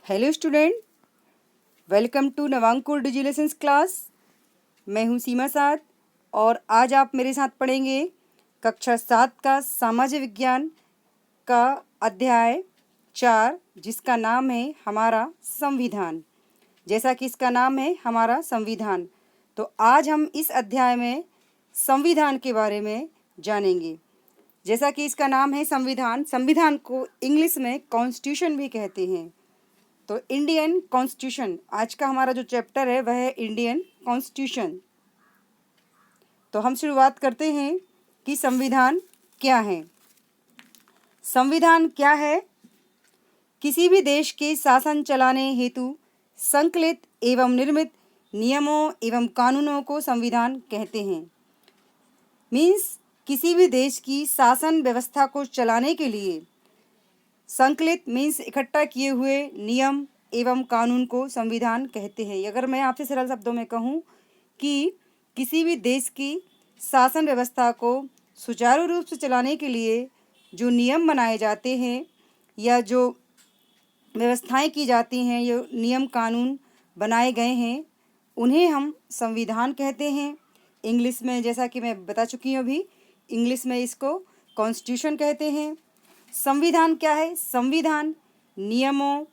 Hello student, welcome to Navankur डिजिलेशंस class. मैं हूं सीमा साथ और आज आप मेरे साथ पढ़ेंगे कक्षा 7 का सामाजिक विज्ञान का अध्याय 4, जिसका नाम है हमारा संविधान। जैसा कि इसका नाम है हमारा संविधान, तो आज हम इस अध्याय में संविधान के बारे में जानेंगे। जैसा कि इसका नाम है संविधान, संविधान को इंग्लिश में कॉन्स्टिट्यूशन भी कहते हैं। तो इंडियन कॉन्स्टिट्यूशन, आज का हमारा जो चैप्टर है वह है इंडियन कॉन्स्टिट्यूशन। तो हम शुरुआत करते हैं कि संविधान क्या है। संविधान क्या है? किसी भी देश के शासन चलाने हेतु संकलित एवं निर्मित नियमों एवं कानूनों को संविधान कहते हैं। मीन्स किसी भी देश की शासन व्यवस्था को चलाने के लिए संकलित मीन्स इकट्ठा किए हुए नियम एवं कानून को संविधान कहते हैं। अगर मैं आपसे सरल शब्दों में कहूँ कि किसी भी देश की शासन व्यवस्था को सुचारू रूप से चलाने के लिए जो नियम बनाए जाते हैं या जो व्यवस्थाएं की जाती हैं, ये नियम कानून बनाए गए हैं, उन्हें हम संविधान कहते हैं। इंग्लिश में, जैसा कि मैं बता चुकी हूँ अभी, इंग्लिश में इसको कॉन्स्टिट्यूशन कहते हैं। संविधान क्या है? संविधान नियमों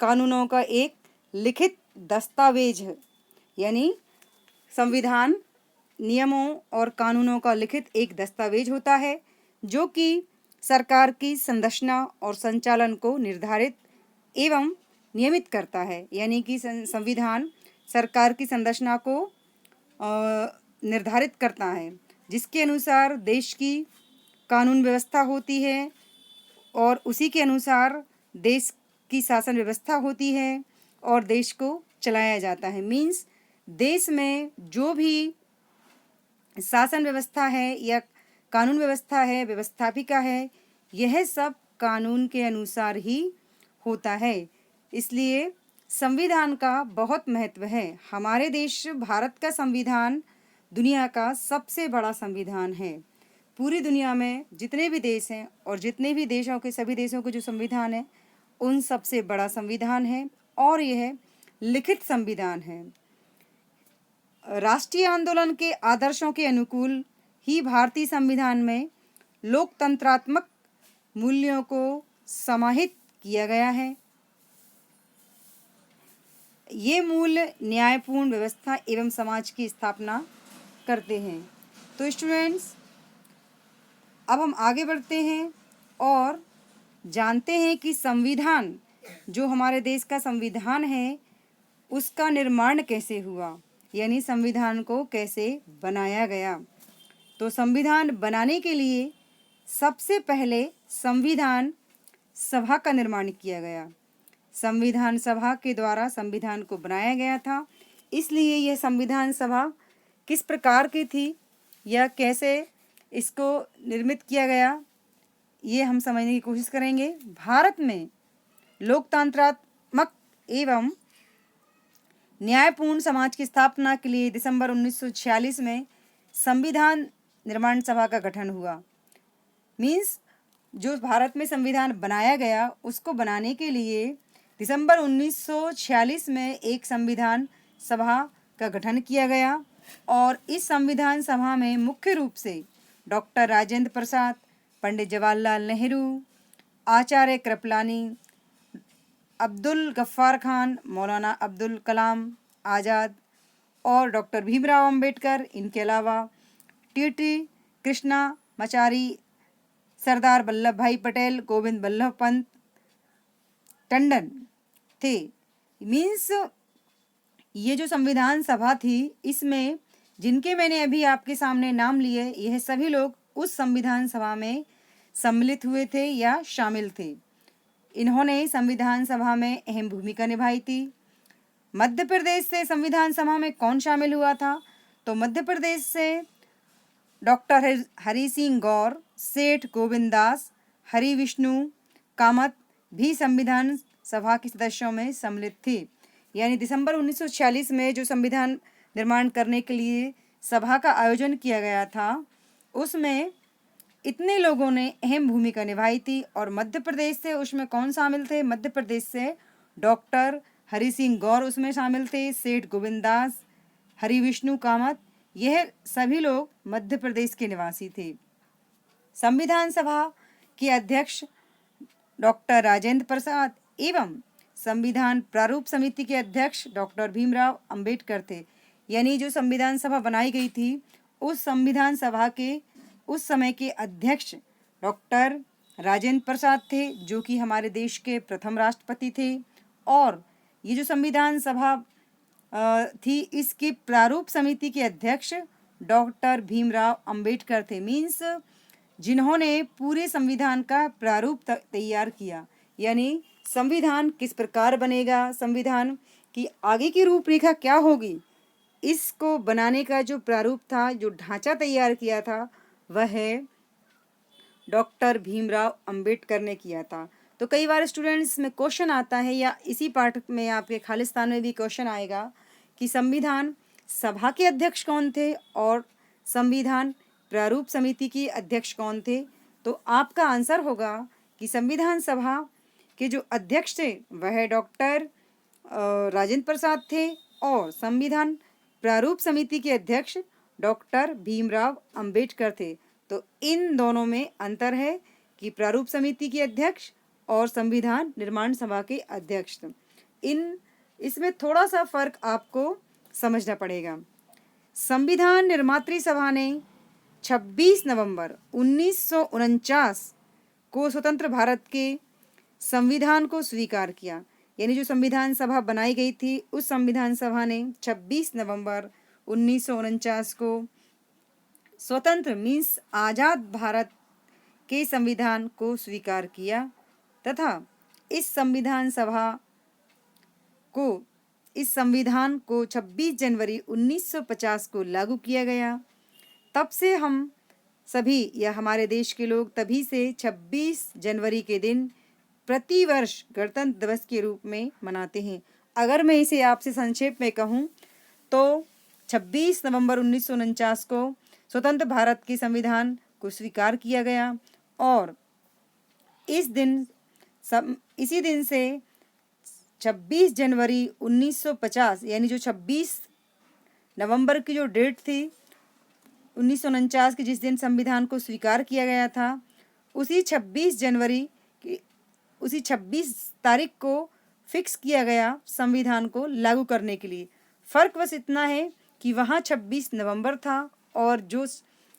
कानूनों का एक लिखित दस्तावेज है। यानी संविधान नियमों और कानूनों का लिखित एक दस्तावेज होता है जो कि सरकार की संरचना और संचालन को निर्धारित एवं नियमित करता है। यानी कि संविधान सरकार की संरचना को निर्धारित करता है, जिसके अनुसार देश की कानून व्यवस्था होती है और उसी के अनुसार देश की शासन व्यवस्था होती है और देश को चलाया जाता है। मीन्स देश में जो भी शासन व्यवस्था है या कानून व्यवस्था है, व्यवस्थापिका है, यह सब कानून के अनुसार ही होता है। इसलिए संविधान का बहुत महत्व है। हमारे देश भारत का संविधान दुनिया का सबसे बड़ा संविधान है। पूरी दुनिया में जितने भी देश हैं और जितने भी देशों के सभी देशों के जो संविधान है, उन सबसे बड़ा संविधान है और यह लिखित संविधान है। राष्ट्रीय आंदोलन के आदर्शों के अनुकूल ही भारतीय संविधान में लोकतंत्रात्मक मूल्यों को समाहित किया गया है। ये मूल्य न्यायपूर्ण व्यवस्था एवं समाज की स्थापना करते हैं। तो स्टूडेंट्स, अब हम आगे बढ़ते हैं और जानते हैं कि संविधान, जो हमारे देश का संविधान है, उसका निर्माण कैसे हुआ, यानी संविधान को कैसे बनाया गया। तो संविधान बनाने के लिए सबसे पहले संविधान सभा का निर्माण किया गया। संविधान सभा के द्वारा संविधान को बनाया गया था। इसलिए यह संविधान सभा किस प्रकार की थी या कैसे इसको निर्मित किया गया, ये हम समझने की कोशिश करेंगे। भारत में लोकतंत्रात्मक एवं न्यायपूर्ण समाज की स्थापना के लिए दिसंबर 1946 में संविधान निर्माण सभा का गठन हुआ। मीन्स जो भारत में संविधान बनाया गया, उसको बनाने के लिए दिसंबर 1946 में एक संविधान सभा का गठन किया गया और इस संविधान सभा में मुख्य रूप से डॉक्टर राजेंद्र प्रसाद, पंडित जवाहरलाल नेहरू, आचार्य कृपलानी, अब्दुल गफ्फार खान, मौलाना अब्दुल कलाम आज़ाद और डॉक्टर भीमराव अंबेडकर, इनके अलावा टी कृष्णामाचारी, सरदार वल्लभ भाई पटेल, गोविंद बल्लभ पंत टंडन थे। मीन्स ये जो संविधान सभा थी, इसमें जिनके मैंने अभी आपके सामने नाम लिए, यह सभी लोग उस संविधान सभा में सम्मिलित हुए थे या शामिल थे। इन्होंने संविधान सभा में अहम भूमिका निभाई थी। मध्य प्रदेश से संविधान सभा में कौन शामिल हुआ था? तो मध्य प्रदेश से डॉक्टर हरि सिंह गौर, सेठ गोविंद दास, हरि विष्णु कामत भी संविधान सभा के सदस्यों में सम्मिलित थी। यानी दिसंबर 1946 में जो संविधान निर्माण करने के लिए सभा का आयोजन किया गया था, उसमें इतने लोगों ने अहम भूमिका निभाई थी। और मध्य प्रदेश से उसमें कौन शामिल थे? मध्य प्रदेश से डॉक्टर हरि सिंह गौर उसमें शामिल थे, सेठ गोविंद दास, हरि विष्णु कामत, यह सभी लोग मध्य प्रदेश के निवासी थे। संविधान सभा के अध्यक्ष डॉक्टर राजेंद्र प्रसाद एवं संविधान प्रारूप समिति के अध्यक्ष डॉक्टर भीमराव अंबेडकर थे। यानी जो संविधान सभा बनाई गई थी, उस संविधान सभा के उस समय के अध्यक्ष डॉक्टर राजेंद्र प्रसाद थे, जो कि हमारे देश के प्रथम राष्ट्रपति थे। और ये जो संविधान सभा थी, इसकी प्रारूप समिति के अध्यक्ष डॉक्टर भीमराव अंबेडकर थे। मीन्स जिन्होंने पूरे संविधान का प्रारूप तैयार किया, यानी संविधान किस प्रकार बनेगा, संविधान की आगे की रूपरेखा क्या होगी, इसको बनाने का जो प्रारूप था, जो ढांचा तैयार किया था, वह डॉक्टर भीमराव अंबेडकर ने किया था। तो कई बार स्टूडेंट्स में क्वेश्चन आता है, या इसी पाठ में आपके खालिस्तान में भी क्वेश्चन आएगा कि संविधान सभा के अध्यक्ष कौन थे और संविधान प्रारूप समिति के अध्यक्ष कौन थे। तो आपका आंसर होगा कि संविधान सभा के जो अध्यक्ष थे वह डॉक्टर राजेंद्र प्रसाद थे, और संविधान प्रारूप समिति के अध्यक्ष डॉक्टर भीमराव अंबेडकर थे। तो इन दोनों में अंतर है कि प्रारूप समिति के अध्यक्ष और संविधान निर्माण सभा के अध्यक्ष। इसमें थोड़ा सा फर्क आपको समझना पड़ेगा। संविधान निर्मात्री सभा ने 26 नवंबर 1949 को स्वतंत्र भारत के संविधान को स्वीकार किया। यानी जो संविधान सभा बनाई गई थी, उस संविधान सभा ने 26 नवंबर 1949 को स्वतंत्र मीन्स आज़ाद भारत के संविधान को स्वीकार किया, तथा इस संविधान को 26 जनवरी 1950 को लागू किया गया। तब से हम सभी या हमारे देश के लोग तभी से 26 जनवरी के दिन प्रतिवर्ष गणतंत्र दिवस के रूप में मनाते हैं। अगर मैं इसे आपसे संक्षेप में कहूँ तो 26 नवंबर 1949 को स्वतंत्र भारत के संविधान को स्वीकार किया गया, और इसी दिन से 26 जनवरी 1950 यानी जो 26 नवंबर की जो डेट थी 1949 की, जिस दिन संविधान को स्वीकार किया गया था, उसी 26 तारीख को फिक्स किया गया संविधान को लागू करने के लिए। फ़र्क बस इतना है कि वहाँ 26 नवंबर था, और जो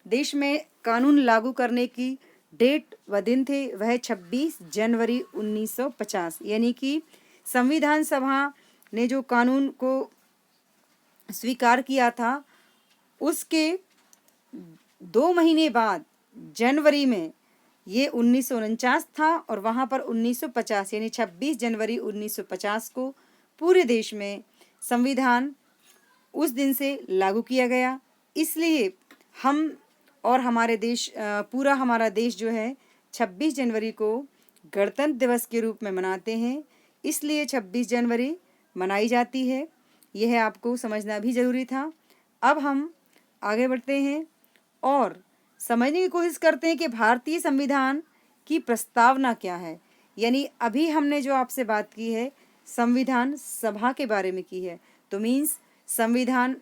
देश में कानून लागू करने की डेट व दिन थे वह 26 जनवरी 1950। यानी कि संविधान सभा ने जो कानून को स्वीकार किया था, उसके 2 महीने बाद जनवरी में ये 1949 था, और वहाँ पर 1950 यानी 26 जनवरी 1950 को पूरे देश में संविधान उस दिन से लागू किया गया। इसलिए हम और पूरा हमारा देश जो है 26 जनवरी को गणतंत्र दिवस के रूप में मनाते हैं। इसलिए 26 जनवरी मनाई जाती है। यह आपको समझना भी ज़रूरी था। अब हम आगे बढ़ते हैं और समझने की कोशिश करते हैं कि भारतीय संविधान की प्रस्तावना क्या है। यानी अभी हमने जो आपसे बात की है संविधान सभा के बारे में की है, तो मीन्स संविधान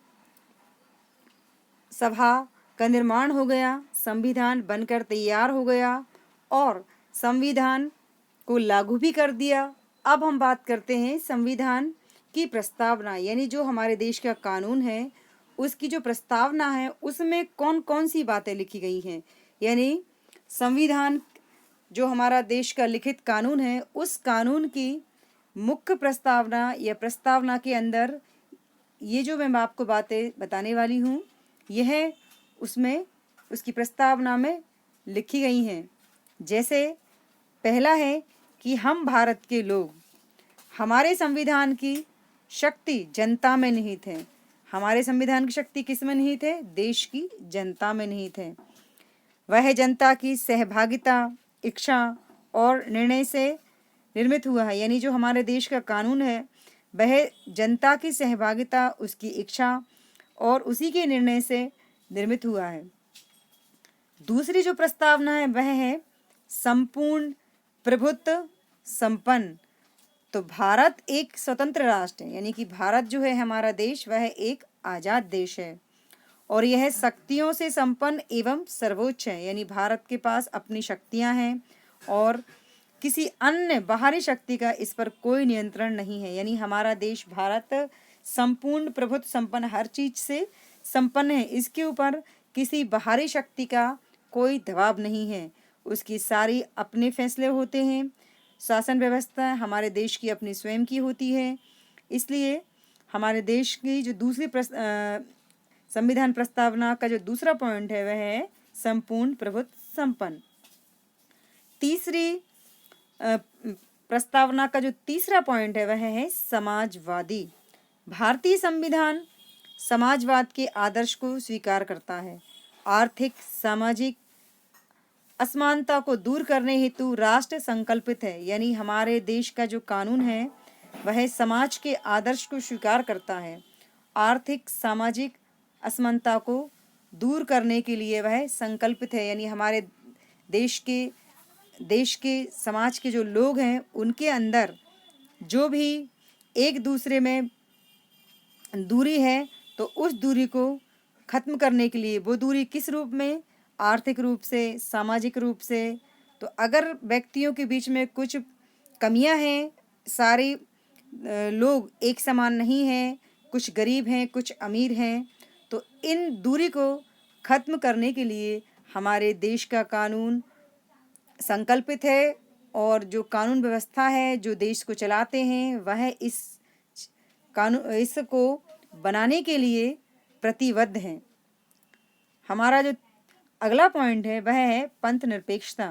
सभा का निर्माण हो गया, संविधान बनकर तैयार हो गया और संविधान को लागू भी कर दिया। अब हम बात करते हैं संविधान की प्रस्तावना, यानी जो हमारे देश का कानून है उसकी जो प्रस्तावना है उसमें कौन कौन सी बातें लिखी गई हैं। यानी संविधान जो हमारा देश का लिखित कानून है, उस कानून की मुख्य प्रस्तावना या प्रस्तावना के अंदर ये जो मैं आपको बातें बताने वाली हूँ, यह उसमें उसकी प्रस्तावना में लिखी गई हैं। जैसे पहला है कि हम भारत के लोग, हमारे संविधान की शक्ति जनता में निहित है। हमारे संविधान की शक्ति किस में निहित है? देश की जनता में निहित है। वह जनता की सहभागिता, इच्छा और निर्णय से निर्मित हुआ है। यानी जो हमारे देश का कानून है वह जनता की सहभागिता, उसकी इच्छा और उसी के निर्णय से निर्मित हुआ है। दूसरी जो प्रस्तावना है वह है संपूर्ण प्रभुत्व संपन्न तो भारत एक स्वतंत्र राष्ट्र है, यानी कि भारत जो है हमारा देश वह एक आज़ाद देश है और यह शक्तियों से संपन्न एवं सर्वोच्च है, यानी भारत के पास अपनी शक्तियां हैं और किसी अन्य बाहरी शक्ति का इस पर कोई नियंत्रण नहीं है। यानी हमारा देश भारत संपूर्ण प्रभुत्व संपन्न हर चीज से संपन्न है, इसके ऊपर किसी बाहरी शक्ति का कोई दबाव नहीं है, उसकी सारी अपने फैसले होते हैं। शासन व्यवस्था हमारे देश की अपनी स्वयं की होती है, इसलिए हमारे देश की जो दूसरी संविधान प्रस्तावना का जो दूसरा पॉइंट है वह है संपूर्ण प्रभुत्व संपन्न। तीसरी प्रस्तावना का जो तीसरा पॉइंट है वह है समाजवादी। भारतीय संविधान समाजवाद के आदर्श को स्वीकार करता है। आर्थिक सामाजिक असमानता को दूर करने हेतु राष्ट्र संकल्पित है, यानी हमारे देश का जो कानून है वह समाज के आदर्श को स्वीकार करता है। आर्थिक सामाजिक असमानता को दूर करने के लिए वह संकल्पित है, यानी हमारे देश के समाज के जो लोग हैं उनके अंदर जो भी एक दूसरे में दूरी है तो उस दूरी को खत्म करने के लिए, वो दूरी किस रूप में, आर्थिक रूप से, सामाजिक रूप से। तो अगर व्यक्तियों के बीच में कुछ कमियां हैं, सारे लोग एक समान नहीं हैं, कुछ गरीब हैं कुछ अमीर हैं, तो इन दूरी को खत्म करने के लिए हमारे देश का कानून संकल्पित है और जो कानून व्यवस्था है जो देश को चलाते हैं वह इसको बनाने के लिए प्रतिबद्ध हैं। हमारा जो अगला पॉइंट है वह है पंथ निरपेक्षता।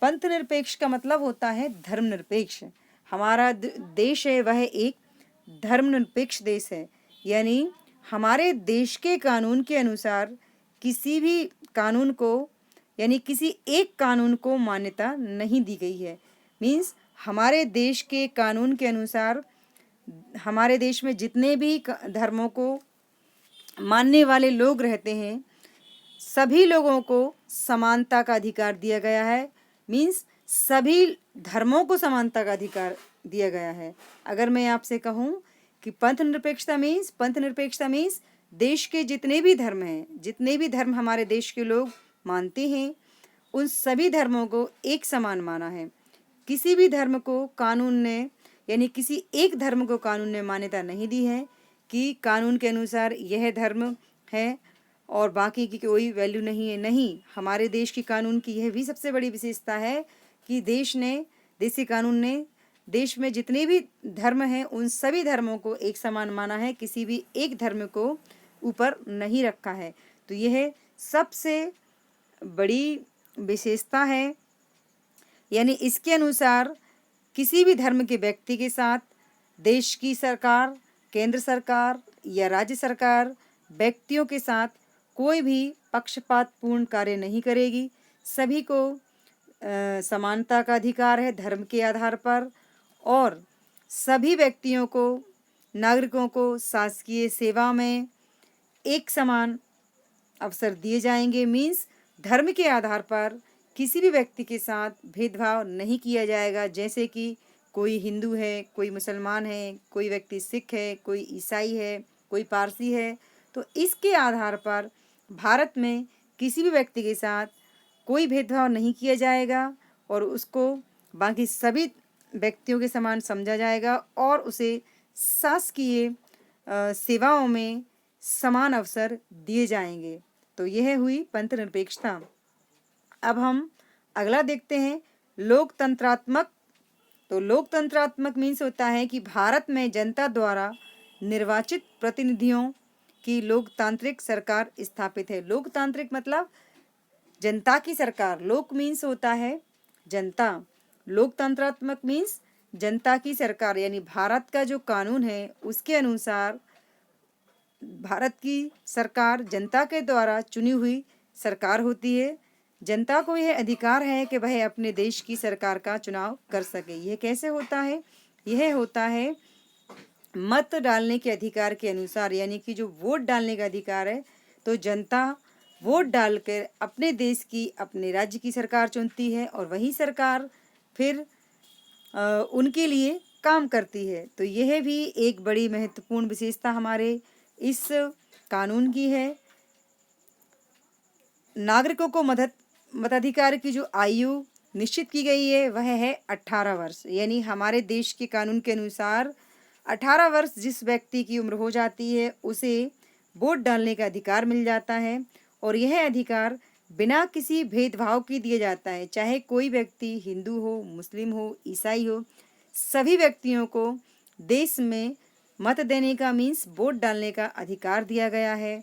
पंथ निरपेक्ष का मतलब होता है धर्मनिरपेक्ष। हमारा देश है वह एक धर्मनिरपेक्ष देश है, यानी हमारे देश के कानून के अनुसार किसी भी कानून को, यानी किसी एक कानून को मान्यता नहीं दी गई है। मीन्स हमारे देश के कानून के अनुसार हमारे देश में जितने भी धर्मों को मानने वाले लोग रहते हैं सभी लोगों को समानता का अधिकार दिया गया है। मीन्स सभी धर्मों को समानता का अधिकार दिया गया है। अगर मैं आपसे कहूँ कि पंथ निरपेक्षता मीन्स देश के जितने भी धर्म हैं, जितने भी धर्म हमारे देश के लोग मानते हैं, उन सभी धर्मों को एक समान माना है। किसी भी धर्म को कानून ने, यानी किसी एक धर्म को कानून ने मान्यता नहीं दी है कि कानून के अनुसार यह धर्म है और बाकी की कोई वैल्यू नहीं है। नहीं, हमारे देश की कानून की यह भी सबसे बड़ी विशेषता है कि देशी कानून ने देश में जितने भी धर्म हैं उन सभी धर्मों को एक समान माना है, किसी भी एक धर्म को ऊपर नहीं रखा है। तो यह सबसे बड़ी विशेषता है, यानी इसके अनुसार किसी भी धर्म के व्यक्ति के साथ देश की सरकार, केंद्र सरकार या राज्य सरकार व्यक्तियों के साथ कोई भी पक्षपातपूर्ण कार्य नहीं करेगी। सभी को समानता का अधिकार है धर्म के आधार पर और सभी व्यक्तियों को, नागरिकों को शासकीय सेवा में एक समान अवसर दिए जाएंगे। मीन्स धर्म के आधार पर किसी भी व्यक्ति के साथ भेदभाव नहीं किया जाएगा, जैसे कि कोई हिंदू है, कोई मुसलमान है, कोई व्यक्ति सिख है, कोई ईसाई है, कोई पारसी है। तो इसके आधार पर भारत में किसी भी व्यक्ति के साथ कोई भेदभाव नहीं किया जाएगा और उसको बाकी सभी व्यक्तियों के समान समझा जाएगा और उसे शासकीय सेवाओं में समान अवसर दिए जाएंगे। तो यह हुई पंथ निरपेक्षता। अब हम अगला देखते हैं लोकतंत्रात्मक। तो लोकतंत्रात्मक मीन्स होता है कि भारत में जनता द्वारा निर्वाचित प्रतिनिधियों की लोकतांत्रिक सरकार स्थापित है। लोकतांत्रिक मतलब जनता की सरकार। लोक मीन्स होता है जनता, लोकतंत्रात्मक मीन्स जनता की सरकार, यानी भारत का जो कानून है उसके अनुसार भारत की सरकार जनता के द्वारा चुनी हुई सरकार होती है। जनता को यह अधिकार है कि वह अपने देश की सरकार का चुनाव कर सके। यह कैसे होता है? यह होता है मत डालने के अधिकार के अनुसार, यानी कि जो वोट डालने का अधिकार है। तो जनता वोट डालकर अपने देश की, अपने राज्य की सरकार चुनती है और वही सरकार फिर उनके लिए काम करती है। तो यह भी एक बड़ी महत्वपूर्ण विशेषता हमारे इस कानून की है। नागरिकों को मताधिकार की जो आयु निश्चित की गई है वह है 18 वर्ष, यानी हमारे देश के कानून के अनुसार 18 वर्ष जिस व्यक्ति की उम्र हो जाती है उसे वोट डालने का अधिकार मिल जाता है, और यह अधिकार बिना किसी भेदभाव के दिया जाता है। चाहे कोई व्यक्ति हिंदू हो, मुस्लिम हो, ईसाई हो, सभी व्यक्तियों को देश में मत देने का मीन्स वोट डालने का अधिकार दिया गया है।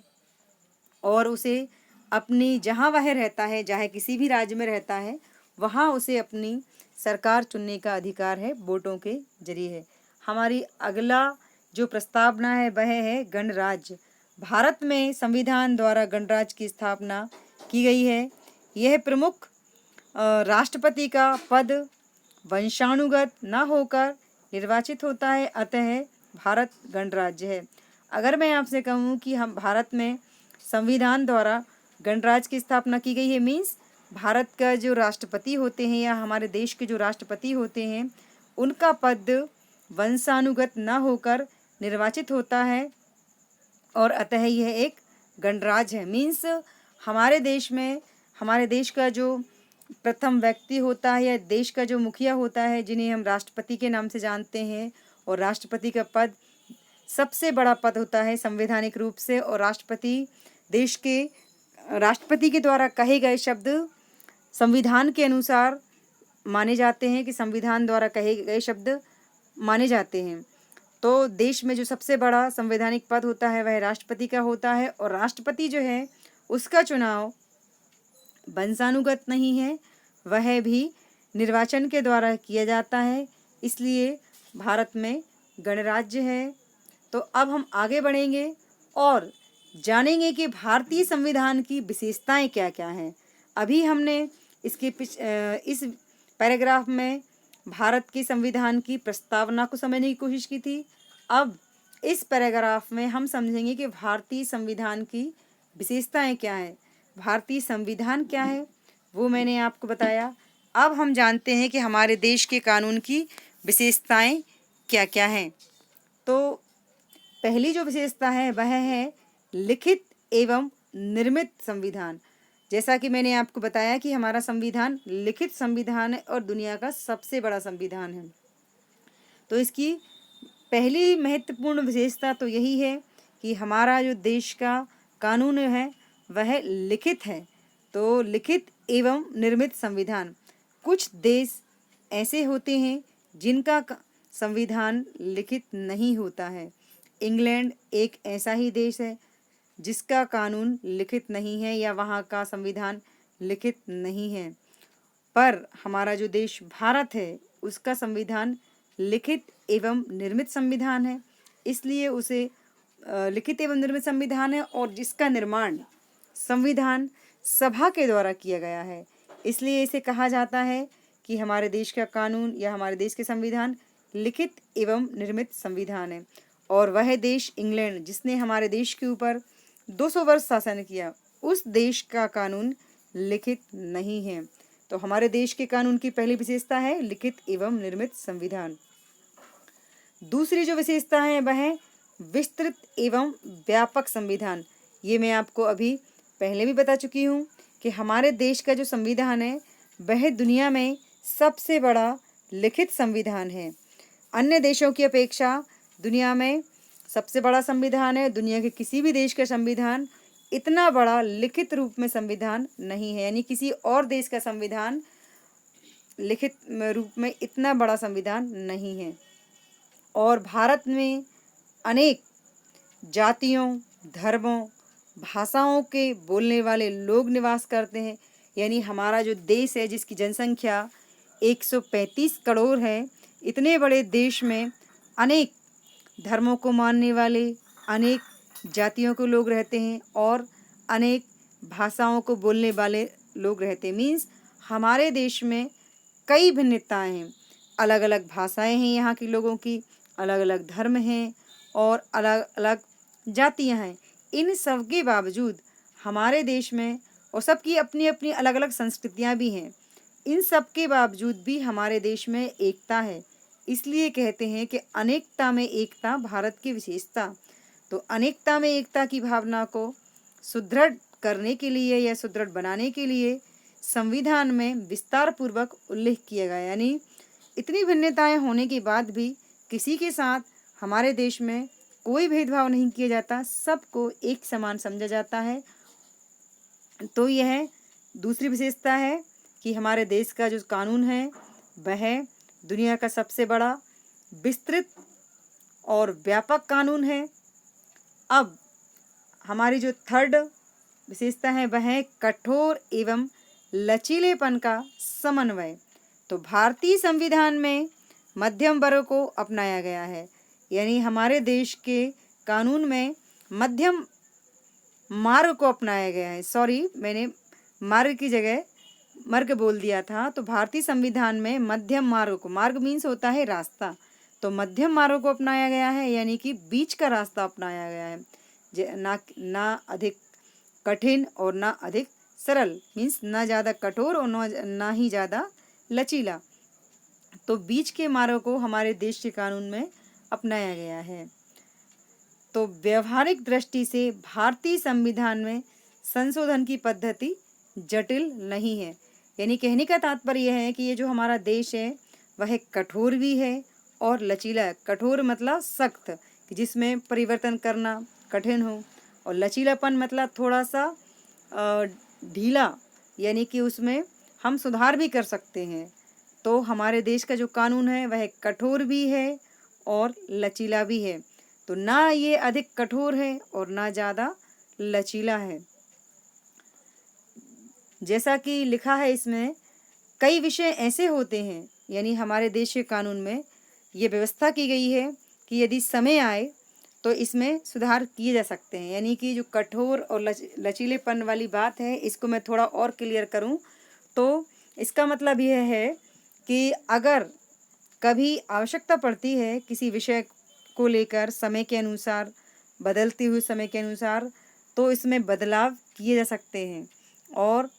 और उसे अपनी जहाँ वह रहता है, चाहे किसी भी राज्य में रहता है, वहाँ उसे अपनी सरकार चुनने का अधिकार है वोटों के जरिए है। हमारी अगला जो प्रस्तावना है वह है गणराज्य। भारत में संविधान द्वारा गणराज्य की स्थापना की गई है। यह प्रमुख राष्ट्रपति का पद वंशानुगत न होकर निर्वाचित होता है, अतः भारत गणराज्य है। अगर मैं आपसे कहूँ कि हम भारत में संविधान द्वारा गणराज्य की स्थापना की गई है, मीन्स भारत का जो राष्ट्रपति होते हैं या हमारे देश के जो राष्ट्रपति होते हैं उनका पद वंशानुगत न होकर निर्वाचित होता है, और अतः यह एक गणराज्य है। मीन्स हमारे देश में हमारे देश का जो प्रथम व्यक्ति होता है या देश का जो मुखिया होता है, जिन्हें हम राष्ट्रपति के नाम से जानते हैं, और राष्ट्रपति का पद सबसे बड़ा पद होता है संवैधानिक रूप से, और देश के राष्ट्रपति के द्वारा कहे गए शब्द संविधान के अनुसार माने जाते हैं, कि संविधान द्वारा कहे गए शब्द माने जाते हैं। तो देश में जो सबसे बड़ा संवैधानिक पद होता है वह राष्ट्रपति का होता है, और राष्ट्रपति जो है उसका चुनाव वंशानुगत नहीं है, वह भी निर्वाचन के द्वारा किया जाता है। इसलिए भारत में गणराज्य है। तो अब हम आगे बढ़ेंगे और जानेंगे कि भारतीय संविधान की विशेषताएं क्या क्या हैं। अभी हमने इस पैराग्राफ में भारत के संविधान की प्रस्तावना को समझने की कोशिश की थी। अब इस पैराग्राफ में हम समझेंगे कि भारतीय संविधान की विशेषताएं क्या हैं। भारतीय संविधान क्या है वो मैंने आपको बताया। अब हम जानते हैं कि हमारे देश के कानून की विशेषताएं क्या क्या हैं। तो पहली जो विशेषता है वह है लिखित एवं निर्मित संविधान। जैसा कि मैंने आपको बताया कि हमारा संविधान लिखित संविधान है और दुनिया का सबसे बड़ा संविधान है। तो इसकी पहली महत्वपूर्ण विशेषता तो यही है कि हमारा जो देश का कानून है वह लिखित है। तो लिखित एवं निर्मित संविधान। कुछ देश ऐसे होते हैं जिनका संविधान लिखित नहीं होता है। इंग्लैंड एक ऐसा ही देश है जिसका कानून लिखित नहीं है या वहाँ का संविधान लिखित नहीं है। पर हमारा जो देश भारत है उसका संविधान लिखित एवं निर्मित संविधान है, इसलिए उसे लिखित एवं निर्मित संविधान है, और जिसका निर्माण संविधान सभा के द्वारा किया गया है, इसलिए इसे कहा जाता है कि हमारे देश का कानून या हमारे देश के संविधान लिखित एवं निर्मित संविधान है। और वह देश इंग्लैंड जिसने हमारे देश के ऊपर 200 वर्ष शासन किया, उस देश का कानून लिखित नहीं है। तो हमारे देश के कानून की पहली विशेषता है लिखित एवं निर्मित संविधान। दूसरी जो विशेषता है वह है विस्तृत एवं व्यापक संविधान। ये मैं आपको अभी पहले भी बता चुकी हूँ कि हमारे देश का जो संविधान है वह दुनिया में सबसे बड़ा लिखित संविधान है। अन्य देशों की अपेक्षा दुनिया में सबसे बड़ा संविधान है। दुनिया के किसी भी देश का संविधान इतना बड़ा लिखित रूप में संविधान नहीं है, यानी किसी और देश का संविधान लिखित रूप में इतना बड़ा संविधान नहीं है। और भारत में अनेक जातियों, धर्मों, भाषाओं के बोलने वाले लोग निवास करते हैं, यानी हमारा जो देश है जिसकी जनसंख्या 135 करोड़ है, इतने बड़े देश में अनेक धर्मों को मानने वाले, अनेक जातियों के लोग रहते हैं और अनेक भाषाओं को बोलने वाले लोग रहते हैं। मीन्स हमारे देश में कई भिन्नताएं हैं, अलग अलग भाषाएं हैं यहाँ के लोगों की, अलग अलग धर्म हैं और अलग अलग जातियाँ हैं। इन सब के बावजूद हमारे देश में, और सबकी अपनी अपनी अलग अलग संस्कृतियाँ भी हैं, इन सब के बावजूद भी हमारे देश में एकता है। इसलिए कहते हैं कि अनेकता में एकता भारत की विशेषता। तो अनेकता में एकता की भावना को सुदृढ़ करने के लिए या सुदृढ़ बनाने के लिए संविधान में विस्तार पूर्वक उल्लेख किया गया, यानी इतनी भिन्नताएं होने के बाद भी किसी के साथ हमारे देश में कोई भेदभाव नहीं किया जाता, सबको एक समान समझा जाता है। तो यह दूसरी विशेषता है कि हमारे देश का जो कानून है वह दुनिया का सबसे बड़ा, विस्तृत और व्यापक कानून है। अब हमारी जो थर्ड विशेषता है वह है कठोर एवं लचीलेपन का समन्वय। तो भारतीय संविधान में मध्यम वर्ग को अपनाया गया है, यानी हमारे देश के कानून में मध्यम मार्ग को अपनाया गया है। सॉरी, मैंने मार्ग की जगह मर्ग बोल दिया था। तो भारतीय संविधान में मध्यम मार्ग को, मार्ग मीन्स होता है रास्ता, तो मध्यम मार्ग को अपनाया गया है, यानी कि बीच का रास्ता अपनाया गया है। ना अधिक कठिन और ना अधिक सरल, मीन्स ना ज़्यादा कठोर और ना ही ज़्यादा लचीला। तो बीच के मार्ग को हमारे देश के कानून में अपनाया गया है। तो व्यवहारिक दृष्टि से भारतीय संविधान में संशोधन की पद्धति जटिल नहीं है, यानी कहने का तात्पर्य यह है कि ये जो हमारा देश है वह कठोर भी है और लचीला है। कठोर मतलब सख्त, कि जिसमें परिवर्तन करना कठिन हो, और लचीलापन मतलब थोड़ा सा ढीला, यानी कि उसमें हम सुधार भी कर सकते हैं। तो हमारे देश का जो कानून है वह कठोर भी है और लचीला भी है। तो ना ये अधिक कठोर है और ना ज़्यादा लचीला है। जैसा कि लिखा है इसमें, कई विषय ऐसे होते हैं, यानी हमारे देश के कानून में ये व्यवस्था की गई है कि यदि समय आए तो इसमें सुधार किए जा सकते हैं। यानी कि जो कठोर और लचीलेपन वाली बात है, इसको मैं थोड़ा और क्लियर करूं तो इसका मतलब यह है कि अगर कभी आवश्यकता पड़ती है किसी विषय को लेकर समय के अनुसार, बदलते हुए समय के अनुसार, तो इसमें बदलाव किए जा सकते हैं, और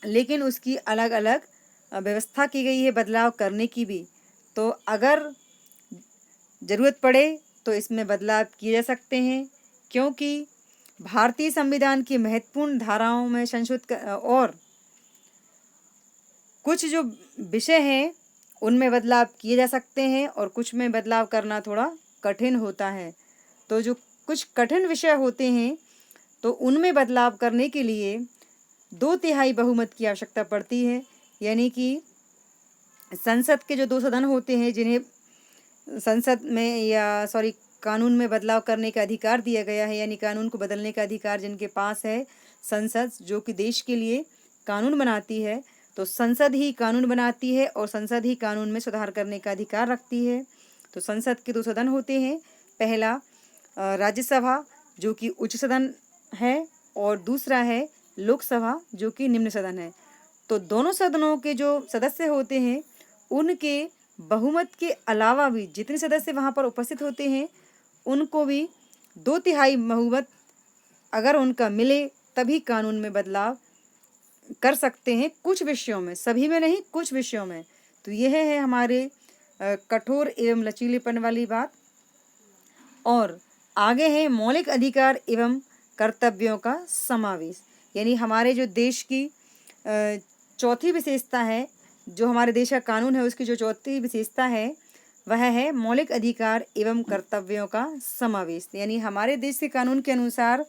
लेकिन उसकी अलग अलग व्यवस्था की गई है बदलाव करने की भी। तो अगर ज़रूरत पड़े तो इसमें बदलाव किए जा सकते हैं, क्योंकि भारतीय संविधान की महत्वपूर्ण धाराओं में और कुछ जो विषय हैं उनमें बदलाव किए जा सकते हैं और कुछ में बदलाव करना थोड़ा कठिन होता है। तो जो कुछ कठिन विषय होते हैं तो उनमें बदलाव करने के लिए 2/3 बहुमत की आवश्यकता पड़ती है, यानी कि संसद के जो 2 सदन होते हैं जिन्हें संसद में कानून में बदलाव करने का अधिकार दिया गया है, यानी कानून को बदलने का अधिकार जिनके पास है, संसद जो कि देश के लिए कानून बनाती है, तो संसद ही कानून बनाती है और संसद ही कानून में सुधार करने का अधिकार रखती है। तो संसद के 2 सदन होते हैं, पहला राज्यसभा जो कि उच्च सदन है और दूसरा है लोकसभा जो कि निम्न सदन है। तो दोनों सदनों के जो सदस्य होते हैं उनके बहुमत के अलावा भी जितने सदस्य वहाँ पर उपस्थित होते हैं उनको भी 2/3 बहुमत अगर उनका मिले तभी कानून में बदलाव कर सकते हैं, कुछ विषयों में, सभी में नहीं, कुछ विषयों में। तो यह है हमारे कठोर एवं लचीलेपन वाली बात। और आगे है मौलिक अधिकार एवं कर्तव्यों का समावेश, यानी हमारे जो देश की चौथी विशेषता है, जो हमारे देश का कानून है उसकी जो चौथी विशेषता है वह है मौलिक अधिकार एवं कर्तव्यों का समावेश। यानी हमारे देश के कानून के अनुसार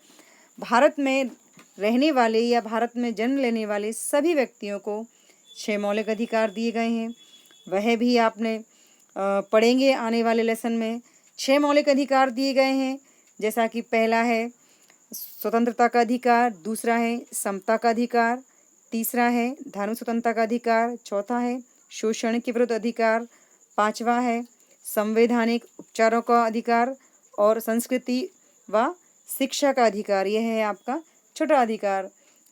भारत में रहने वाले या भारत में जन्म लेने वाले सभी व्यक्तियों को 6 मौलिक अधिकार दिए गए हैं। वह भी आपने पढ़ेंगे आने वाले लेसन में। 6 मौलिक अधिकार दिए गए हैं, जैसा कि पहला है स्वतंत्रता का अधिकार, दूसरा है समता का अधिकार, तीसरा है धर्म स्वतंत्रता का अधिकार, चौथा है शोषण के विरुद्ध अधिकार, पांचवा है संवैधानिक उपचारों का अधिकार और संस्कृति व शिक्षा का अधिकार। यह है आपका छोटा अधिकार।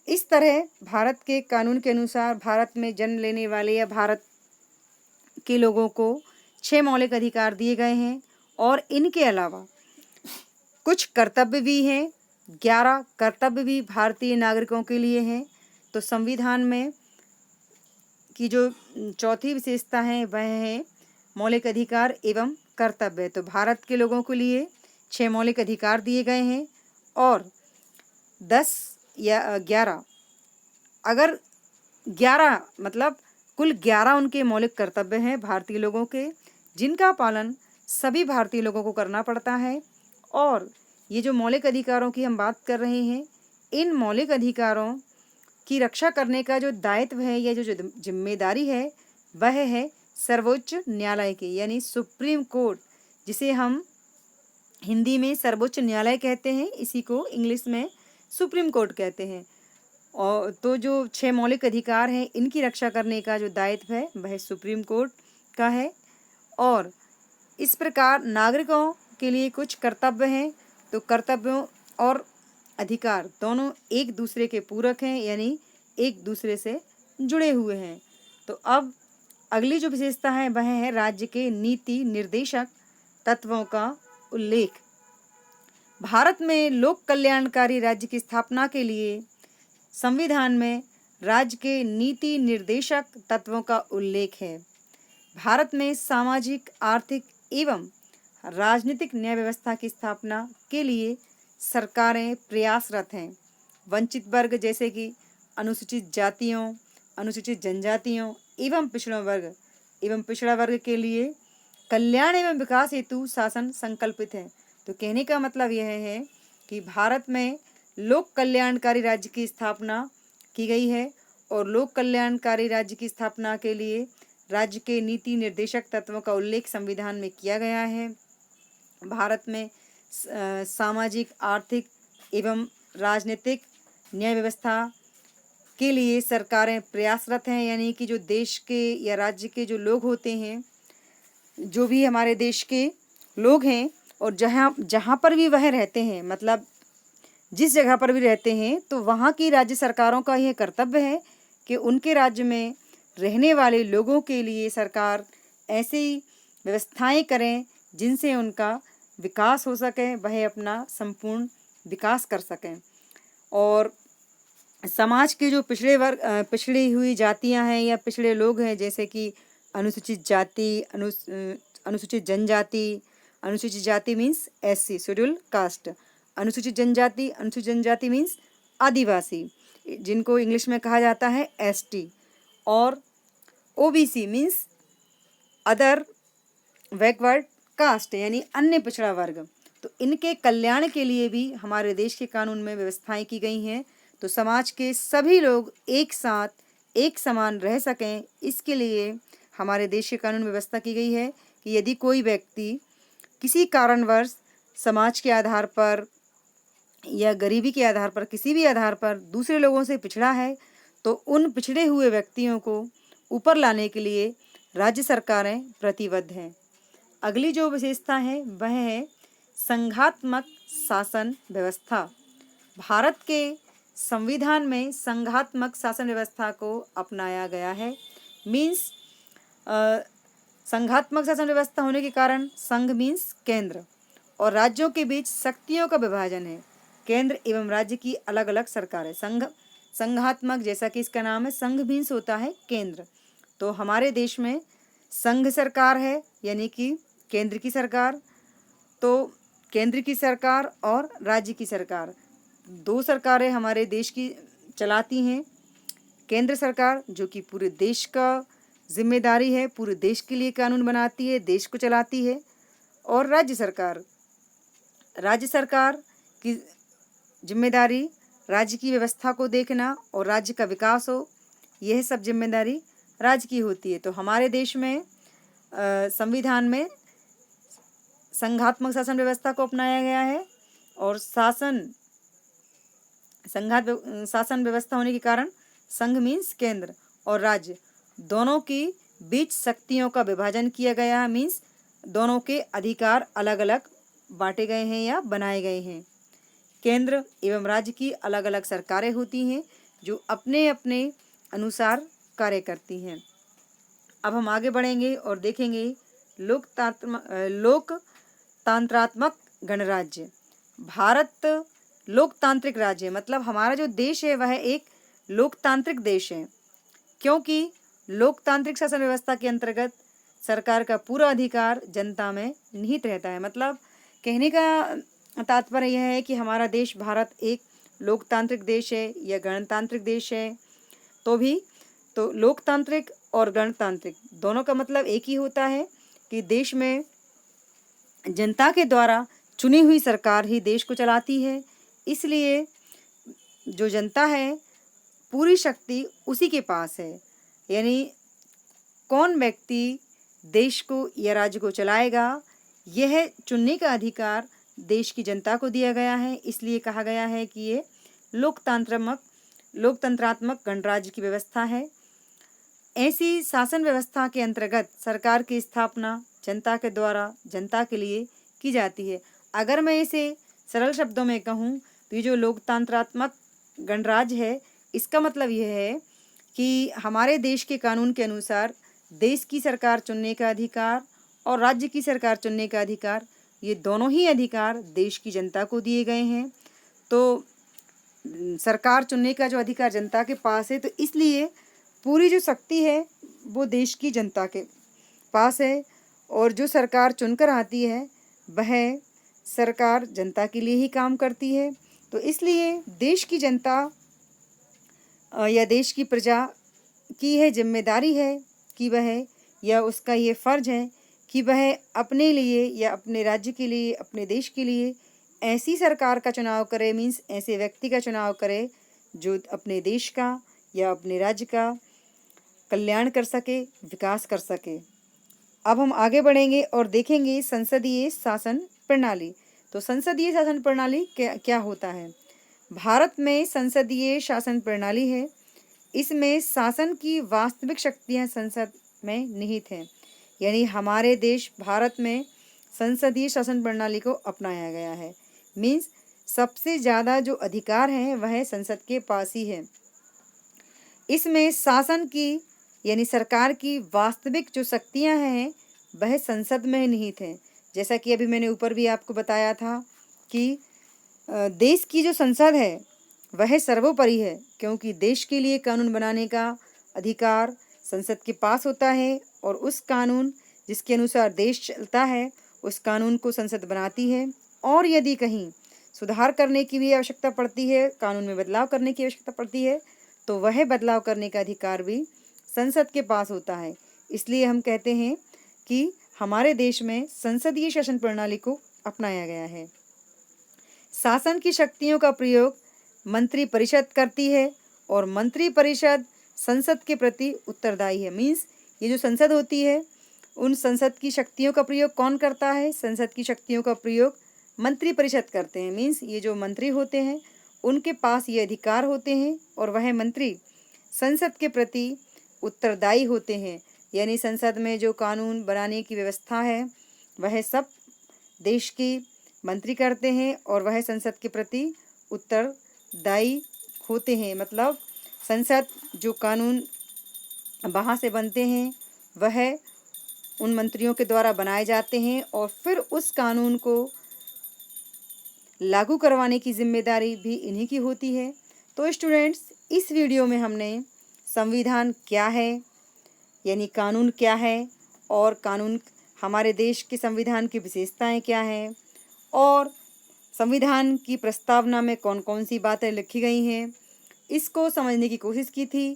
इस तरह भारत के कानून के अनुसार भारत में जन्म लेने वाले या भारत के लोगों को 6 मौलिक अधिकार दिए गए हैं और इनके अलावा कुछ कर्तव्य भी हैं। 11 कर्तव्य भी भारतीय नागरिकों के लिए हैं। तो संविधान में की जो चौथी विशेषता है वह है मौलिक अधिकार एवं कर्तव्य। तो भारत के लोगों के लिए 6 मौलिक अधिकार दिए गए हैं और 10 या 11, अगर 11 मतलब कुल 11 उनके मौलिक कर्तव्य हैं भारतीय लोगों के, जिनका पालन सभी भारतीय लोगों को करना पड़ता है। और ये जो मौलिक अधिकारों की हम बात कर रहे हैं, इन मौलिक अधिकारों की रक्षा करने का जो दायित्व है या जो जिम्मेदारी है वह है सर्वोच्च न्यायालय की, यानी सुप्रीम कोर्ट, जिसे हम हिंदी में सर्वोच्च न्यायालय कहते हैं, इसी को इंग्लिश में सुप्रीम कोर्ट कहते हैं। और तो जो 6 मौलिक अधिकार हैं, इनकी रक्षा करने का जो दायित्व है वह सुप्रीम कोर्ट का है। और इस प्रकार नागरिकों के लिए कुछ कर्तव्य हैं। तो कर्तव्यों और अधिकार दोनों एक दूसरे के पूरक हैं, यानी एक दूसरे से जुड़े हुए हैं। तो अब अगली जो विशेषता है वह है राज्य के नीति निर्देशक तत्वों का उल्लेख। भारत में लोक कल्याणकारी राज्य की स्थापना के लिए संविधान में राज्य के नीति निर्देशक तत्वों का उल्लेख है। भारत में सामाजिक, आर्थिक एवं राजनीतिक न्याय व्यवस्था की स्थापना के लिए सरकारें प्रयासरत हैं। वंचित वर्ग जैसे कि अनुसूचित जातियों, अनुसूचित जनजातियों एवं पिछड़ा वर्ग के लिए कल्याण एवं विकास हेतु शासन संकल्पित है। तो कहने का मतलब यह है कि भारत में लोक कल्याणकारी राज्य की स्थापना की गई है और लोक कल्याणकारी राज्य की स्थापना के लिए राज्य के नीति निर्देशक तत्वों का उल्लेख संविधान में किया गया है। भारत में सामाजिक, आर्थिक एवं राजनीतिक न्याय व्यवस्था के लिए सरकारें प्रयासरत हैं, यानी कि जो देश के या राज्य के जो लोग होते हैं, जो भी हमारे देश के लोग हैं और जहाँ पर भी वह रहते हैं, मतलब जिस जगह पर भी रहते हैं, तो वहाँ की राज्य सरकारों का यह कर्तव्य है कि उनके राज्य में रहने वाले लोगों के लिए सरकार ऐसी व्यवस्थाएं करें जिनसे उनका विकास हो सके, वह अपना संपूर्ण विकास कर सकें। और समाज के जो पिछड़ी हुई जातियां हैं या पिछड़े लोग हैं, जैसे कि अनुसूचित जाति, अनुसूचित जनजाति मीन्स SC शेड्यूल कास्ट, अनुसूचित जनजाति मीन्स आदिवासी, जिनको इंग्लिश में कहा जाता है ST, और OBC means other backward caste, यानी अन्य पिछड़ा वर्ग। तो इनके कल्याण के लिए भी हमारे देश के कानून में व्यवस्थाएं की गई हैं। तो समाज के सभी लोग एक साथ एक समान रह सकें, इसके लिए हमारे देश के कानून में व्यवस्था की गई है कि यदि कोई व्यक्ति किसी कारणवश समाज के आधार पर या गरीबी के आधार पर, किसी भी आधार पर दूसरे लोगों से पिछड़ा है, तो उन पिछड़े हुए व्यक्तियों को ऊपर लाने के लिए राज्य सरकारें प्रतिबद्ध हैं। अगली जो विशेषता है वह है संघात्मक शासन व्यवस्था। भारत के संविधान में संघात्मक शासन व्यवस्था को अपनाया गया है। मीन्स संघात्मक शासन व्यवस्था होने के कारण संघ मीन्स केंद्र और राज्यों के बीच शक्तियों का विभाजन है। केंद्र एवं राज्य की अलग अलग सरकारें। संघात्मक, जैसा कि इसका नाम है, संघ मीन्स होता है केंद्र। तो हमारे देश में संघ सरकार है, यानी कि केंद्र की सरकार। तो केंद्र की सरकार और राज्य की सरकार, दो सरकारें हमारे देश की चलाती हैं। केंद्र सरकार जो कि पूरे देश का जिम्मेदारी है, पूरे देश के लिए कानून बनाती है, देश को चलाती है। और राज्य सरकार की जिम्मेदारी राज्य की व्यवस्था को देखना और राज्य का विकास हो, यह सब जिम्मेदारी राज्य की होती है। तो हमारे देश में संविधान में संघात्मक शासन व्यवस्था को अपनाया गया है और शासन व्यवस्था होने के कारण संघ मीन्स केंद्र और राज्य दोनों की बीच शक्तियों का विभाजन किया गया है। मीन्स दोनों के अधिकार अलग अलग बांटे गए हैं या बनाए गए हैं। केंद्र एवं राज्य की अलग अलग सरकारें होती हैं जो अपने अपने अनुसार कार्य करती हैं। अब हम आगे बढ़ेंगे और देखेंगे लोकतांत्रात्मक गणराज्य। भारत लोकतांत्रिक राज्य है, मतलब हमारा जो देश है वह एक लोकतांत्रिक देश है, क्योंकि लोकतांत्रिक शासन व्यवस्था के अंतर्गत सरकार का पूरा अधिकार जनता में निहित रहता है। मतलब कहने का तात्पर्य यह है कि हमारा देश भारत एक लोकतांत्रिक देश है या गणतांत्रिक देश है, तो लोकतांत्रिक और गणतांत्रिक दोनों का मतलब एक ही होता है कि देश में जनता के द्वारा चुनी हुई सरकार ही देश को चलाती है। इसलिए जो जनता है पूरी शक्ति उसी के पास है, यानी कौन व्यक्ति देश को या राज्य को चलाएगा यह चुनने का अधिकार देश की जनता को दिया गया है। इसलिए कहा गया है कि ये लोकतंत्रात्मक गणराज्य की व्यवस्था है। ऐसी शासन व्यवस्था के अंतर्गत सरकार की स्थापना जनता के द्वारा जनता के लिए की जाती है। अगर मैं इसे सरल शब्दों में कहूँ तो ये जो लोकतंत्रात्मक गणराज्य है, इसका मतलब यह है कि हमारे देश के कानून के अनुसार देश की सरकार चुनने का अधिकार और राज्य की सरकार चुनने का अधिकार, ये दोनों ही अधिकार देश की जनता को दिए गए हैं। तो सरकार चुनने का जो अधिकार जनता के पास है, तो इसलिए पूरी जो शक्ति है वो देश की जनता के पास है, और जो सरकार चुनकर आती है वह सरकार जनता के लिए ही काम करती है। तो इसलिए देश की जनता या देश की प्रजा की यह जिम्मेदारी है कि वह या उसका ये फ़र्ज है कि वह अपने लिए या अपने राज्य के लिए, अपने देश के लिए ऐसी सरकार का चुनाव करे, मीन्स ऐसे व्यक्ति का चुनाव करे जो अपने देश का या अपने राज्य का कल्याण कर सके, विकास कर सके। अब हम आगे बढ़ेंगे और देखेंगे संसदीय शासन प्रणाली। तो संसदीय शासन प्रणाली क्या होता है? भारत में संसदीय शासन प्रणाली है। इसमें शासन की वास्तविक शक्तियाँ संसद में निहित हैं, यानी हमारे देश भारत में संसदीय शासन प्रणाली को अपनाया गया है। मीन्स सबसे ज़्यादा जो अधिकार हैं वह संसद के पास ही है। इसमें शासन की यानी सरकार की वास्तविक जो शक्तियां हैं वह संसद में निहित हैं। जैसा कि अभी मैंने ऊपर भी आपको बताया था कि देश की जो संसद है वह सर्वोपरि है, क्योंकि देश के लिए कानून बनाने का अधिकार संसद के पास होता है, और उस कानून जिसके अनुसार देश चलता है उस कानून को संसद बनाती है। और यदि कहीं सुधार करने की भी आवश्यकता पड़ती है, कानून में बदलाव करने की आवश्यकता पड़ती है, तो वह बदलाव करने का अधिकार भी संसद के पास होता है। इसलिए हम कहते हैं कि हमारे देश में संसदीय शासन प्रणाली को अपनाया गया है। शासन की शक्तियों का प्रयोग मंत्री परिषद करती है, और मंत्री परिषद संसद के प्रति उत्तरदायी है। मीन्स ये जो संसद होती है उन संसद की शक्तियों का प्रयोग कौन करता है? संसद की शक्तियों का प्रयोग मंत्री परिषद करते हैं। मीन्स ये जो मंत्री होते हैं उनके पास ये अधिकार होते हैं, और वह मंत्री संसद के प्रति उत्तरदायी होते हैं। यानी संसद में जो कानून बनाने की व्यवस्था है वह सब देश के मंत्री करते हैं, और वह संसद के प्रति उत्तरदायी होते हैं। मतलब संसद जो कानून वहाँ से बनते हैं वह उन मंत्रियों के द्वारा बनाए जाते हैं, और फिर उस कानून को लागू करवाने की जिम्मेदारी भी इन्हीं की होती है। तो स्टूडेंट्स, इस वीडियो में हमने संविधान क्या है यानी कानून क्या है, और कानून हमारे देश के संविधान की विशेषताएं क्या हैं, और संविधान की प्रस्तावना में कौन कौन सी बातें लिखी गई हैं, इसको समझने की कोशिश की थी।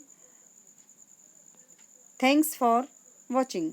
Thanks for watching.